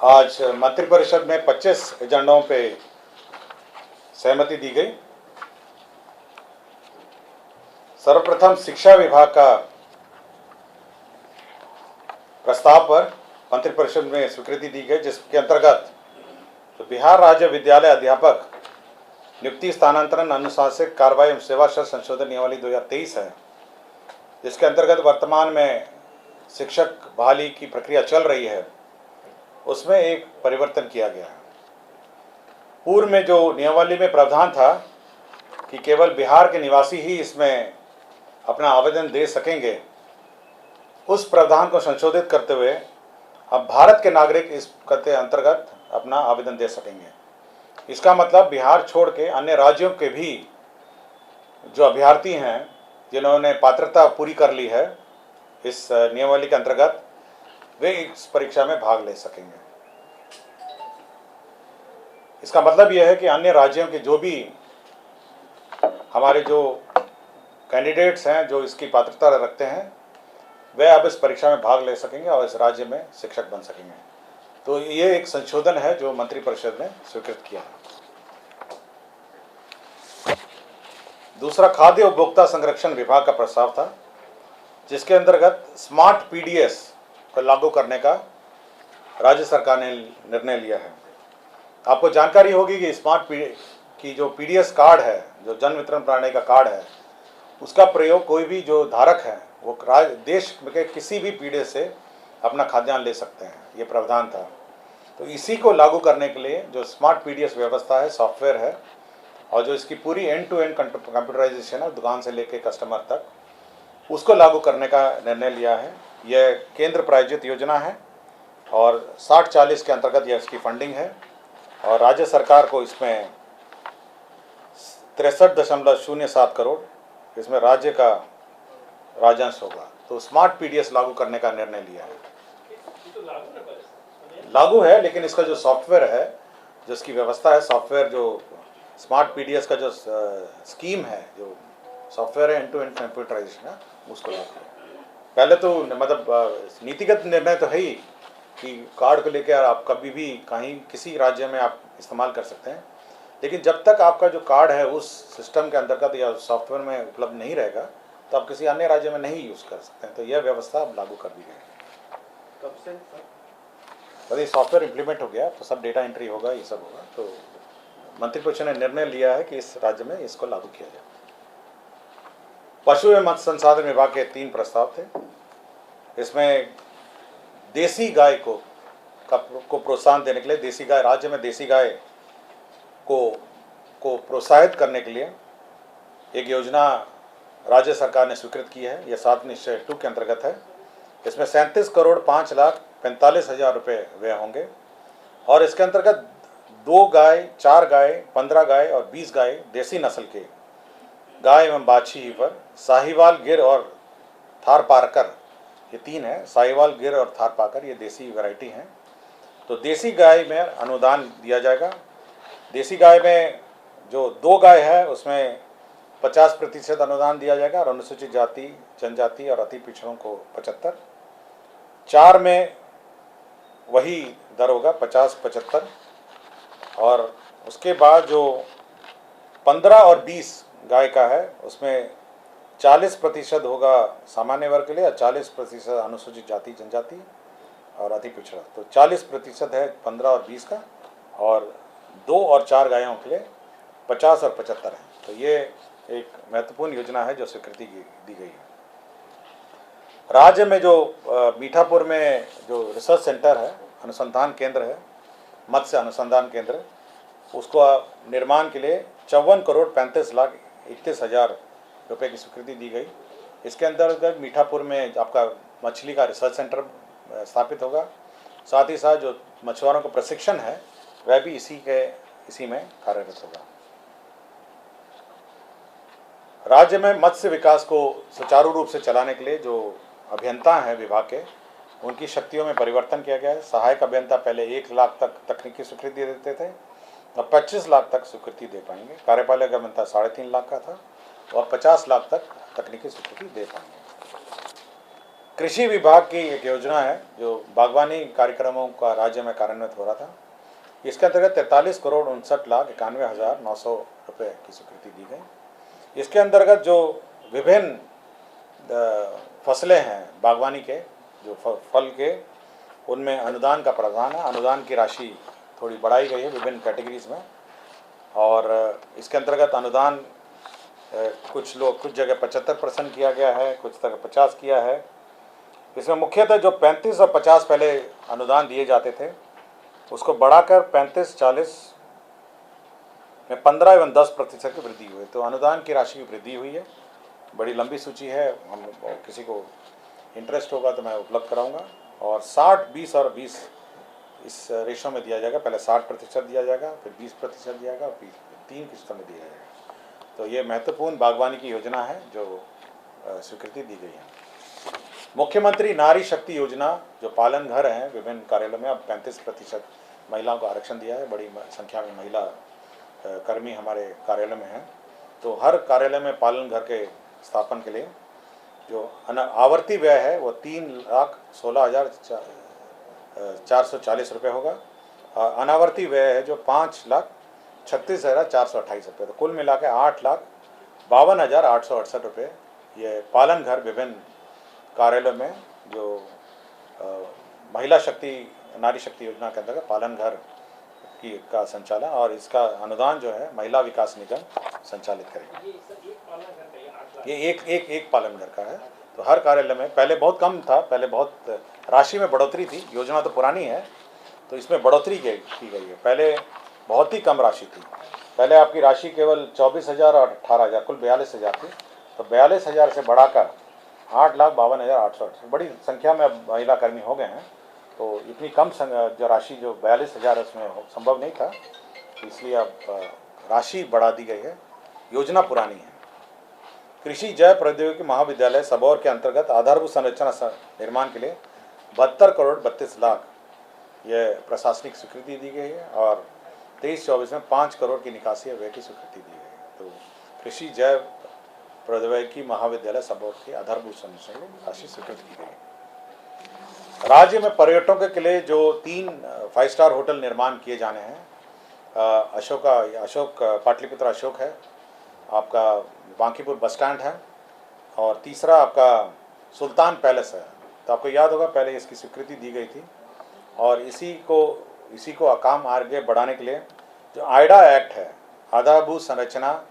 आज मंत्रिपरिषद में 25 एजेंडों पे सहमति दी गई। सर्वप्रथम शिक्षा विभाग का प्रस्ताव पर मंत्रिपरिषद में स्वीकृति दी गई, जिसके अंतर्गत तो बिहार राज्य विद्यालय अध्यापक नियुक्ति स्थानांतरण अनुशासनिक कार्रवाई एवं सेवा शर्त संशोधन नियमावली 2023 है, जिसके अंतर्गत वर्तमान में शिक्षक बहाली की प्रक्रिया चल रही है, उसमें एक परिवर्तन किया गया है। पूर्व में जो नियमावली में प्रावधान था कि केवल बिहार के निवासी ही इसमें अपना आवेदन दे सकेंगे, उस प्रावधान को संशोधित करते हुए अब भारत के नागरिक इस के अंतर्गत अपना आवेदन दे सकेंगे। इसका मतलब बिहार छोड़ के अन्य राज्यों के भी जो अभ्यर्थी हैं, जिन्होंने पात्रता पूरी कर ली है इस नियमावली के अंतर्गत, वे इस परीक्षा में भाग ले सकेंगे। इसका मतलब यह है कि अन्य राज्यों के जो भी हमारे जो कैंडिडेट्स हैं, जो इसकी पात्रता रखते हैं, वे अब इस परीक्षा में भाग ले सकेंगे और इस राज्य में शिक्षक बन सकेंगे। तो ये एक संशोधन है जो मंत्रिपरिषद ने स्वीकृत किया है। दूसरा, खाद्य उपभोक्ता संरक्षण विभाग का प्रस्ताव था, जिसके अंतर्गत स्मार्ट पीडीएस को लागू करने का राज्य सरकार ने निर्णय लिया है। आपको जानकारी होगी कि स्मार्ट की जो पीडीएस कार्ड है, जो जन वितरण प्रणाली का कार्ड है, उसका प्रयोग कोई भी जो धारक है वो देश के किसी भी पीढ़ी से अपना खाद्यान्न ले सकते हैं, ये प्रावधान था। तो इसी को लागू करने के लिए जो स्मार्ट पीडीएस व्यवस्था है, सॉफ्टवेयर है, और जो इसकी पूरी एंड टू एंड कंप्यूटराइजेशन है, दुकान से लेकर कस्टमर तक, उसको लागू करने का निर्णय लिया है। यह केंद्र प्रायोजित योजना है और 60-40 के अंतर्गत यह इसकी फंडिंग है और राज्य सरकार को इसमें 63.07 करोड़ इसमें राज्य का राजस्व होगा। तो स्मार्ट पीडीएस लागू करने का निर्णय लिया है। लागू है, लेकिन इसका जो सॉफ्टवेयर है, जो इसकी व्यवस्था है, सॉफ्टवेयर जो स्मार्ट पीडीएस का जो स्कीम है, जो सॉफ्टवेयर है, एंड टू एंड कंप्यूटराइजेशन है, उसको लागू है। पहले तो मतलब नीतिगत निर्णय तो है ही कि कार्ड को लेकर आप कभी भी कहीं किसी राज्य में आप इस्तेमाल कर सकते हैं, लेकिन जब तक आपका जो कार्ड है उस सिस्टम के अंतर्गत या सॉफ्टवेयर में उपलब्ध नहीं रहेगा, तो आप किसी अन्य राज्य में नहीं यूज़ कर सकते हैं। तो यह व्यवस्था अब लागू कर दी गई है। कब से? यदि सॉफ्टवेयर इम्प्लीमेंट हो गया तो सब डेटा एंट्री होगा, ये सब होगा। तो मंत्रिपरिषद ने निर्णय लिया है कि इस राज्य में इसको लागू किया जाए। पशु एवं मत्स्य संसाधन विभाग के 3 प्रस्ताव थे। इसमें देसी गाय को प्रोत्साहन देने के लिए, देसी गाय राज्य में देसी गाय को प्रोत्साहित करने के लिए एक योजना राज्य सरकार ने स्वीकृत की है। यह 7 निश्चय 2 के अंतर्गत है। इसमें 37,05,45,000 रुपये व्यय होंगे और इसके अंतर्गत 2 गाय, 4 गाय, 15 गाय और 20 गाय देसी नस्ल के गाय एवं बाछी पर साहिवाल, गिर और थारपारकर, ये 3 है, साहिवाल, गिर और थारपारकर, ये देसी वैरायटी हैं। तो देसी गाय में अनुदान दिया जाएगा। देसी गाय में जो 2 गाय है उसमें 50% अनुदान दिया जाएगा और अनुसूचित जाति, जनजाति और अति पिछड़ों को 75। 4 में वही दर होगा 50-75 और उसके बाद जो 15 और 20 गाय का है उसमें 40% होगा सामान्य वर्ग के लिए और 40% अनुसूचित जाति, जनजाति और अति पिछड़ा। तो 40% है 15 और 20 का, और 2 और 4 गायों के लिए 50 और 75 है। तो ये एक महत्वपूर्ण योजना है जो स्वीकृति दी गई है। राज्य में जो मीठापुर में जो रिसर्च सेंटर है, अनुसंधान केंद्र है, मत्स्य अनुसंधान केंद्र, उसको निर्माण के लिए 54,35,31,000 रुपये की स्वीकृति दी गई। इसके अंतर्गत मीठापुर में आपका मछली का रिसर्च सेंटर स्थापित होगा। साथ ही साथ जो मछुआरों का प्रशिक्षण है वह भी इसी में कार्यरत होगा। राज्य में मत्स्य विकास को सुचारू रूप से चलाने के लिए जो अभियंता हैं विभाग के, उनकी शक्तियों में परिवर्तन किया गया है। सहायक अभियंता पहले 1 लाख तक तकनीकी स्वीकृति देते थे, अब 25 लाख तक स्वीकृति दे पाएंगे। कार्यपालक अभियंता 3.5 लाख का था और 50 लाख तक तकनीकी स्वीकृति दे पाएंगे। कृषि विभाग की एक योजना है जो बागवानी कार्यक्रमों का राज्य में कार्यान्वित हो रहा था। इसके अंतर्गत 43,59,91,900 रुपये की स्वीकृति दी गई। इसके अंतर्गत जो विभिन्न फसलें हैं बागवानी के, जो फल के, उनमें अनुदान का प्रावधान है। अनुदान की राशि थोड़ी बढ़ाई गई है विभिन्न कैटेगरीज में, और इसके अंतर्गत अनुदान कुछ जगह 75% किया गया है, कुछ जगह 50 किया है। इसमें मुख्यतः जो 35 और 50 पहले अनुदान दिए जाते थे, उसको बढ़ाकर 35-40 में 15 एवं 10% की वृद्धि हुई। तो अनुदान की राशि की वृद्धि हुई है। बड़ी लंबी सूची है, हम किसी को इंटरेस्ट होगा तो मैं उपलब्ध कराऊंगा। और 60, 20 और 20 इस रेशो में दिया जाएगा। पहले 60% दिया जाएगा, फिर 20% दिया जाएगा, फिर 3 किस्तों में दिया जाएगा। तो ये महत्वपूर्ण बागवानी की योजना है जो स्वीकृति दी गई है। मुख्यमंत्री नारी शक्ति योजना, जो पालन घर हैं विभिन्न कार्यालयों में, अब 35% महिलाओं को आरक्षण दिया है। बड़ी संख्या में महिला कर्मी हमारे कार्यालय में हैं। तो हर कार्यालय में पालन घर के स्थापन के लिए जो आवर्ती व्यय है वो 3,16,440 रुपये होगा। अनावर्ती व्यय है जो 5,36,428 रुपये। तो कुल मिला के 8,52,868 रुपये ये पालन घर विभिन्न कार्यालयों में जो महिला शक्ति नारी शक्ति योजना के अंतर्गत पालन घर का संचालन और इसका अनुदान जो है महिला विकास निगम संचालित करेगा। ये एक पालन घर का है। तो हर कार्यालय में पहले बहुत कम था, पहले बहुत राशि में बढ़ोतरी थी। योजना तो पुरानी है तो इसमें बढ़ोतरी की गई है। पहले बहुत ही कम राशि थी। पहले आपकी राशि केवल 24,000 और 18,000 कुल 42,000 थी। तो 42,000 से बढ़ाकर 8,52,868 बड़ी संख्या में अब महिला कर्मी हो गए हैं। तो इतनी कम जो राशि जो 42,000 उसमें संभव नहीं था, इसलिए अब राशि बढ़ा दी गई है। योजना पुरानी है। कृषि जैव प्रौद्योगिकी महाविद्यालय सबौर के अंतर्गत आधारभूत संरचना निर्माण के लिए 72 करोड़ 32 लाख यह प्रशासनिक स्वीकृति दी गई है। और 23-24 में 5 करोड़ की निकासी व्यय की स्वीकृति दी गई है। तो कृषि जैव प्रौद्योगिकी महाविद्यालय सबौर की आधारभूत संरचना में राशि स्वीकृत की गई है। राज्य में पर्यटकों के लिए जो 3 5 स्टार होटल निर्माण किए जाने हैं, अशोक पाटलिपुत्र अशोक है, आपका बांकीपुर बस स्टैंड है, और तीसरा आपका सुल्तान पैलेस है। तो आपको याद होगा पहले इसकी स्वीकृति दी गई थी। और इसी को काम आगे बढ़ाने के लिए जो आइडा एक्ट है, आधारभूत संरचना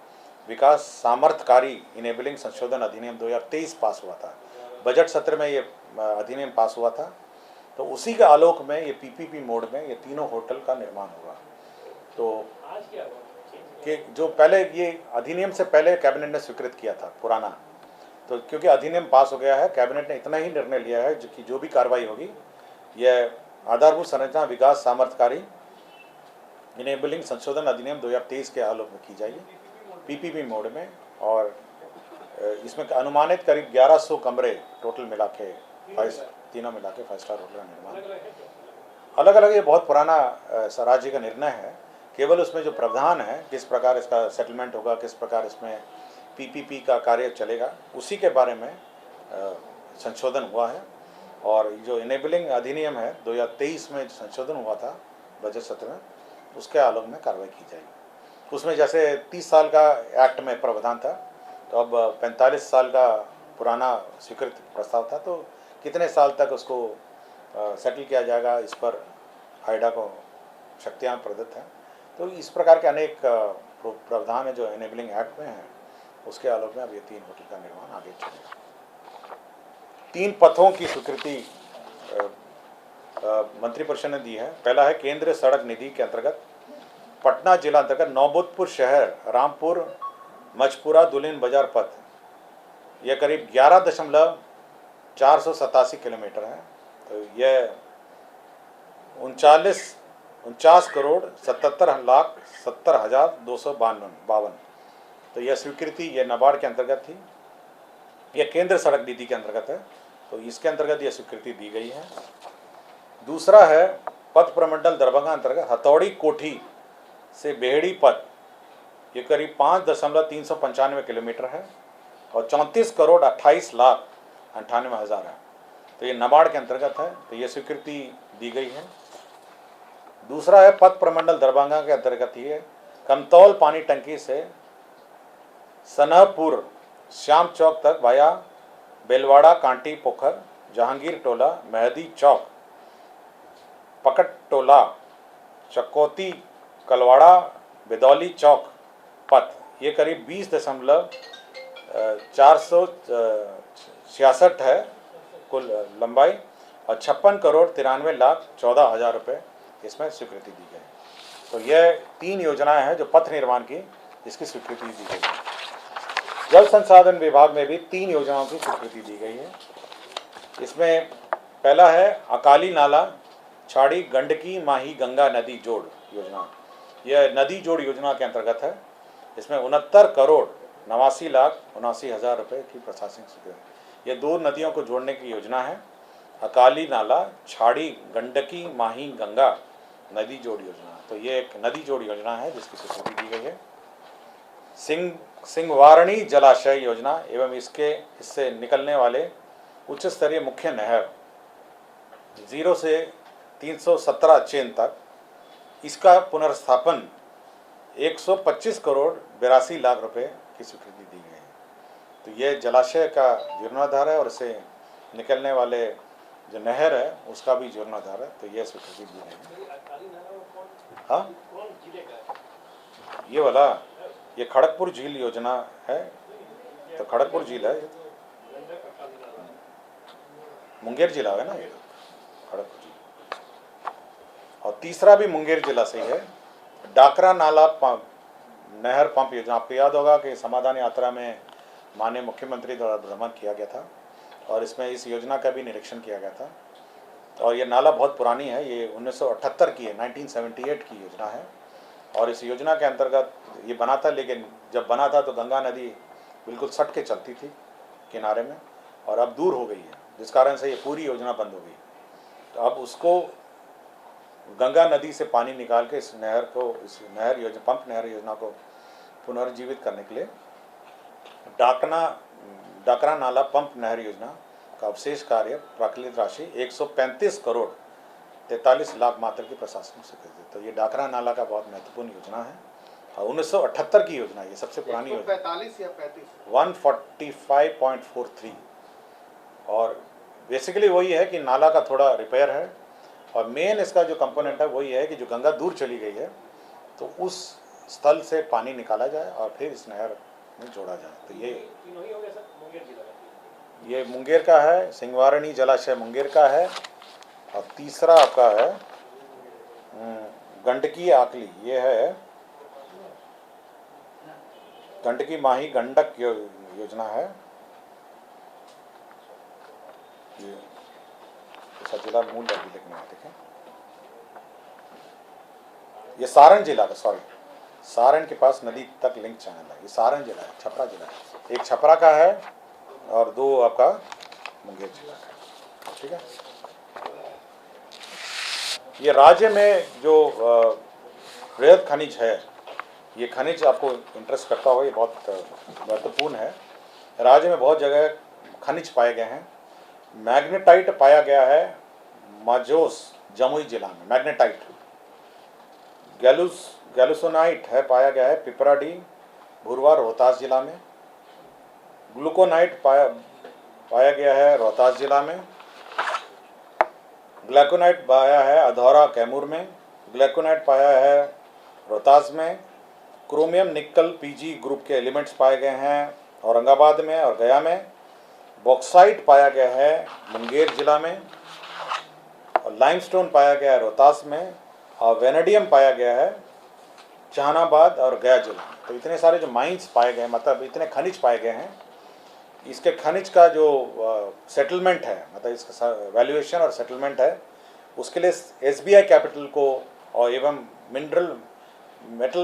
विकास सामर्थ्यकारी इनेबलिंग संशोधन अधिनियम 2023 पास हुआ था। बजट सत्र में ये अधिनियम पास हुआ था। तो उसी के आलोक में ये पीपीपी मोड में ये तीनों होटल का निर्माण होगा। तो कि जो पहले ये अधिनियम से पहले कैबिनेट ने स्वीकृत किया था पुराना, तो क्योंकि अधिनियम पास हो गया है, कैबिनेट ने इतना ही निर्णय लिया है कि जो भी कार्रवाई होगी यह आधारभूत संरचना विकास सामर्थ्यकारी इनेबलिंग संशोधन अधिनियम 2023 के आलोक में की जाएगी पीपीपी मोड में। और इसमें अनुमानित करीब 1100 कमरे टोटल मिला के तीनों मिला के 5 स्टार होटल का निर्माण अलग अलग। ये बहुत पुराना राज्य का निर्णय है। केवल उसमें जो प्रावधान है, किस प्रकार इसका सेटलमेंट होगा, किस प्रकार इसमें पीपीपी का कार्य चलेगा, उसी के बारे में संशोधन हुआ है। और जो इनेबलिंग अधिनियम है 2023 में संशोधन हुआ था बजट सत्र में, उसके आलोक में कार्रवाई की जाएगी। उसमें जैसे 30 साल का एक्ट में प्रावधान था, तो अब 45 साल का पुराना स्वीकृत प्रस्ताव था। तो कितने साल तक उसको सेटल किया जाएगा, इस पर आइडा को शक्तियाँ प्रदत्त हैं। तो इस प्रकार के अनेक प्रावधान है जो इनेबलिंग एक्ट में है, उसके आलोक में अब ये 3 होटल का निर्माण आगे चलेगा। 3 पथों की स्वीकृति मंत्रिपरिषद ने दी है। पहला है केंद्रीय सड़क निधि के अंतर्गत पटना जिला अंतर्गत नौबतपुर शहर रामपुर मचपुरा दुल्हिन बाजार पथ, यह करीब 11,487 किलोमीटर है। तो यह 49 करोड़ 77,70,252। तो यह स्वीकृति ये नाबार्ड के अंतर्गत थी। यह केंद्र सड़क निधि के अंतर्गत है, तो इसके अंतर्गत यह स्वीकृति दी गई है। दूसरा है पथ प्रमंडल दरभंगा अंतर्गत हथौड़ी कोठी से बेहड़ी पथ, ये करीब 5,395 किलोमीटर है और 34 करोड़ 28 लाख 98 हज़ार है। तो ये नाबार्ड के अंतर्गत है, तो ये स्वीकृति दी गई है। दूसरा है पथ प्रमंडल दरभंगा के अंतर्गत ही है, कमतौल पानी टंकी से सनहपुर श्याम चौक तक वाया बेलवाड़ा कांटी पोखर जहांगीर टोला मेहदी चौक पकट टोला चकोती कलवाड़ा बिदौली चौक पथ, ये करीब 20.466 है कुल लंबाई, और 56,93,14,000 रुपये इसमें स्वीकृति दी गई। तो यह 3 योजनाएं हैं जो पथ निर्माण की इसकी स्वीकृति दी गई है। जल संसाधन विभाग में भी 3 योजनाओं की स्वीकृति दी गई है। इसमें पहला है अकाली नाला छाड़ी गंडकी माही गंगा नदी जोड़ योजना। यह नदी जोड़ योजना के अंतर्गत है। इसमें 69,89,79,000 रुपये की प्रशासनिक स्वीकृति। ये 2 नदियों को जोड़ने की योजना है, अकाली नाला छाड़ी गंडकी माही गंगा नदी जोड़ योजना। तो ये एक नदी जोड़ योजना है जिसकी स्वीकृति दी गई है। सिंहवारणी जलाशय योजना एवं इससे निकलने वाले उच्च स्तरीय मुख्य नहर 0 से 317 चेन तक, इसका पुनर्स्थापन 125 करोड़ 82 लाख रुपए की स्वीकृति दी गई है। तो ये जलाशय का जीर्णोद्धार है और इससे निकलने वाले जो नहर है उसका भी जीर्णोद्धार है, तो ये स्वीकृति दी गई है। हाँ, ये वाला ये खड़गपुर झील योजना है, तो खड़गपुर झील है, मुंगेर जिला है ना ये खड़गपुर झील। और तीसरा भी मुंगेर जिला से ही है, डाकरा नाला नहर पंप योजना। आपको याद होगा कि समाधान यात्रा में माननीय मुख्यमंत्री द्वारा भ्रमण किया गया था और इसमें इस योजना का भी निरीक्षण किया गया था। और ये नाला बहुत पुरानी है, ये 1978 की है, 1978 की योजना है। और इस योजना के अंतर्गत ये बना था, लेकिन जब बना था तो गंगा नदी बिल्कुल सट के चलती थी किनारे में, और अब दूर हो गई है, जिस कारण से ये पूरी योजना बंद हो गई। तो अब उसको गंगा नदी से पानी निकाल के इस नहर योजना पंप नहर योजना को पुनर्जीवित करने के लिए डाकरा नाला पंप नहर योजना का अवशेष कार्य प्राकृतिक राशि 135 करोड़ 43 लाख मात्र की प्रशासनिक स्वीकृति। तो ये डाकरा नाला का बहुत महत्वपूर्ण योजना है और 1978 की योजना, ये सबसे पुरानी योजना, 145 या 35 145.43। और बेसिकली वही है कि नाला का थोड़ा रिपेयर है, और मेन इसका जो कंपोनेंट है वही है कि जो गंगा दूर चली गई है तो उस स्थल से पानी निकाला जाए और फिर इस नहर में जोड़ा जाए। तो ये मुंगेर का है, सिंहवारणी जलाशय मुंगेर का है, और तीसरा आपका है गंडकी आकली, ये है गंडकी माही गंडक योजना है। ये जिला मूल लिखना है, ठीक है। ये सारण जिला का, सॉरी, सारण के पास नदी तक लिंक चैनल है, ये सारण जिला है, छपरा जिला है। एक छपरा का है और 2 आपका मुंगेर जिला का, ठीक है। ये राज्य में जो वृहद खनिज है, ये खनिज आपको इंटरेस्ट करता होगा, ये बहुत महत्वपूर्ण है। राज्य में बहुत जगह खनिज पाए गए हैं। मैग्नेटाइट पाया गया है माजोस जमुई जिला में, मैग्नेटाइट। गैलुसोनाइट है पाया गया है पिपराडी भुरवा रोहतास जिला में। ग्लूकोनाइट पाया गया है रोहतास जिला में। ग्लैकोनाइट पाया है अधौरा कैमूर में। ग्लैकोनाइट पाया है रोहतास में। क्रोमियम निकल पीजी ग्रुप के एलिमेंट्स पाए गए हैं औरंगाबाद में और गया में। बॉक्साइट पाया गया है मुंगेर जिला में, और लाइमस्टोन पाया गया है रोहतास में, और वेनेडियम पाया गया है जहानाबाद और गया जिला में। तो इतने सारे जो माइंस पाए गए, मतलब इतने खनिज पाए गए हैं, इसके खनिज का जो सेटलमेंट है, मतलब इसका वैल्यूएशन और सेटलमेंट है, उसके लिए SBI कैपिटल को और एवं metal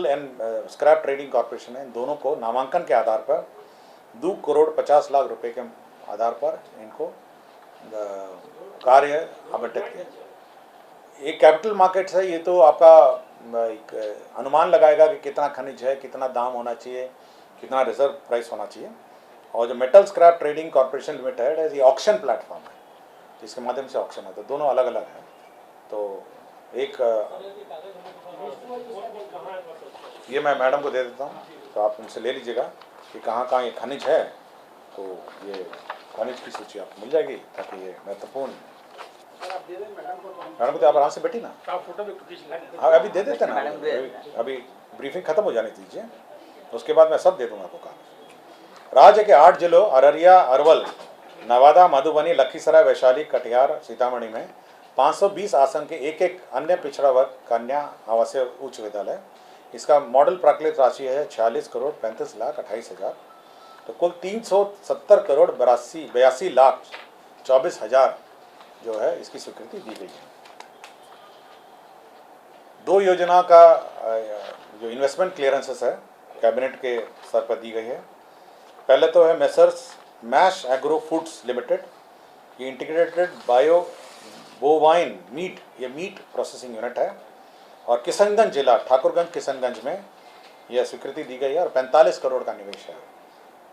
and scrap trading corporation है, इन दोनों को नामांकन के आधार पर 2 करोड़ 50 लाख रुपए के आधार पर इनको कार्य आवंटित किया। ये कैपिटल मार्केट्स है, ये तो आपका एक अनुमान लगाएगा कि कितना खनिज है, कितना दाम होना चाहिए, कितना रिजर्व प्राइस होना चाहिए। और जो metal scrap trading corporation limited है, ये ऑक्शन प्लेटफॉर्म है, इसके माध्यम से ऑक्शन है, तो दोनों अलग अलग हैं। तो एक ये मैं मैडम को दे देता हूँ, तो आप उनसे ले लीजिएगा कि कहाँ कहाँ ये खनिज है। तो ये खनिज की सूची आपको मिल जाएगी, ताकि ये महत्वपूर्ण। मैडम को तो आप आराम से बैठी ना, हाँ अभी दे देते ना, अभी ब्रीफिंग खत्म हो जाने दीजिए, उसके बाद मैं सब दे दूंगा आपको काम। राज्य के 8 जिलों अररिया, अरवल, नवादा, मधुबनी, लखीसराय, वैशाली, कटिहार, सीतामढ़ी में 520 आसन के एक अन्य पिछड़ा वर्ग कन्या आवासीय उच्च विद्यालय। इसका मॉडल प्राकृत राशि है 46 करोड़ 35 लाख 28 हजार। तो कुल 370 करोड़ 82 लाख 24 हजार जो है इसकी स्वीकृति दी गई है। 2 योजना का जो इन्वेस्टमेंट क्लियरेंसेस है कैबिनेट के स्तर पर दी गई है। पहले तो है Messrs Mash Agro Foods Limited, ये इंटीग्रेटेड बायो बोवाइन मीट, ये मीट प्रोसेसिंग यूनिट है, और किशनगंज जिला ठाकुरगंज किशनगंज में यह स्वीकृति दी गई है और 45 करोड़ का निवेश है।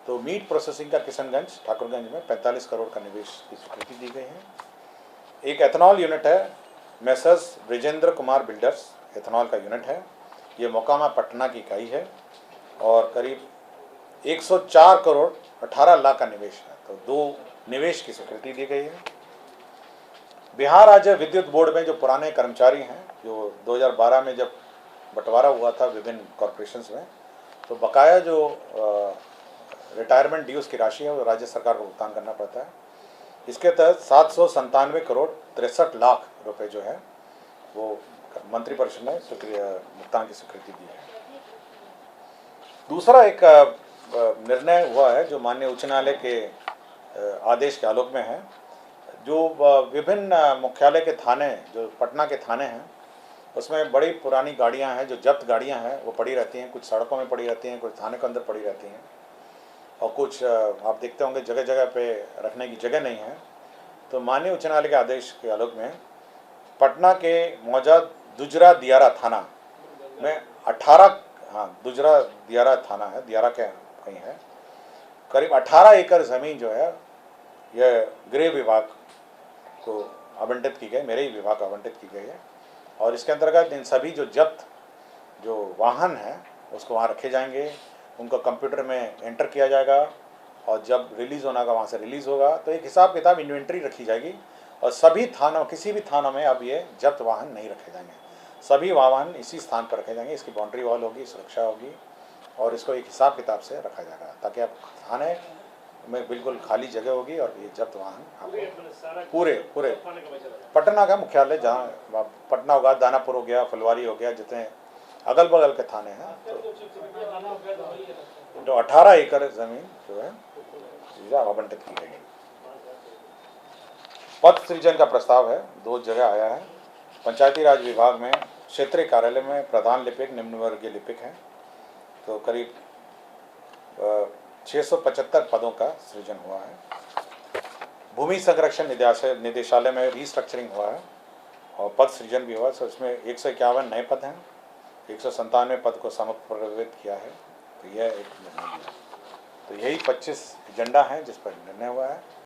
तो मीट प्रोसेसिंग का किशनगंज ठाकुरगंज में 45 करोड़ का निवेश की स्वीकृति दी गई है। एक एथनॉल यूनिट है messrs Brijendra Kumar builders, ethanol का यूनिट है, ये मोकामा पटना की इकाई है और करीब 104 करोड़ 18 लाख का निवेश है। तो 2 निवेश की स्वीकृति दी गई है। बिहार राज्य विद्युत बोर्ड में जो पुराने कर्मचारी हैं, जो 2012 में जब बंटवारा हुआ था विभिन्न कॉरपोरेशंस में, तो बकाया जो रिटायरमेंट ड्यूज की राशि है वो राज्य सरकार को भुगतान करना पड़ता है। इसके तहत 797 करोड़ 63 लाख रुपए जो है वो मंत्रिपरिषद ने भुगतान की स्वीकृति दी है। दूसरा एक निर्णय हुआ है जो माननीय उच्च न्यायालय के आदेश के आलोक में है, जो विभिन्न मुख्यालय के थाने, जो पटना के थाने हैं, उसमें बड़ी पुरानी गाड़ियां हैं, जो जब्त गाड़ियां हैं वो पड़ी रहती हैं, कुछ सड़कों में पड़ी रहती हैं, कुछ थाने के अंदर पड़ी रहती हैं, और कुछ आप देखते होंगे जगह जगह पे रखने की जगह नहीं है। तो माननीय उच्च न्यायालय के आदेश के आलोक में पटना के मौजा दुजरा दियारा थाना में 18, दुजरा दियारा थाना है, दियारा के कहीं है, करीब 18 एकड़ ज़मीन जो है यह गृह विभाग को आवंटित की गई, मेरे ही विभाग को आवंटित की गई है। और इसके अंतर्गत इन सभी जो जब्त जो वाहन हैं उसको वहाँ रखे जाएंगे, उनको कंप्यूटर में एंटर किया जाएगा, और जब रिलीज़ होना का वहाँ से रिलीज़ होगा तो एक हिसाब किताब इन्वेंट्री रखी जाएगी, और सभी थानों, किसी भी थानों में अब ये जब्त वाहन नहीं रखे जाएंगे, सभी वाहन इसी स्थान पर रखे जाएंगे। इसकी बाउंड्री वॉल होगी, सुरक्षा होगी, और इसको एक हिसाब किताब से रखा जाएगा, ताकि आप थाने में बिल्कुल खाली जगह होगी और ये जब्त वाहन आपको पूरे पटना का मुख्यालय, जहाँ पटना होगा, दानापुर हो गया, फुलवारी हो गया, जितने अगल बगल के थाने हैं, तो 18 एकड़ ज़मीन जो है आवंटित की गई है। पद सृजन का प्रस्ताव है, 2 जगह आया है। पंचायती राज विभाग में क्षेत्रीय कार्यालय में प्रधान लिपिक, निम्न वर्गीय लिपिक हैं, तो करीब 675 पदों का सृजन हुआ है। भूमि संरक्षण निदेशालय में रीस्ट्रक्चरिंग हुआ है और पद सृजन भी हुआ है। तो इसमें 151 नए पद हैं, 197 पद को समप्रवित किया है। तो यह एक निर्णय लिया। तो यही 25 एजेंडा हैं जिस पर निर्णय हुआ है।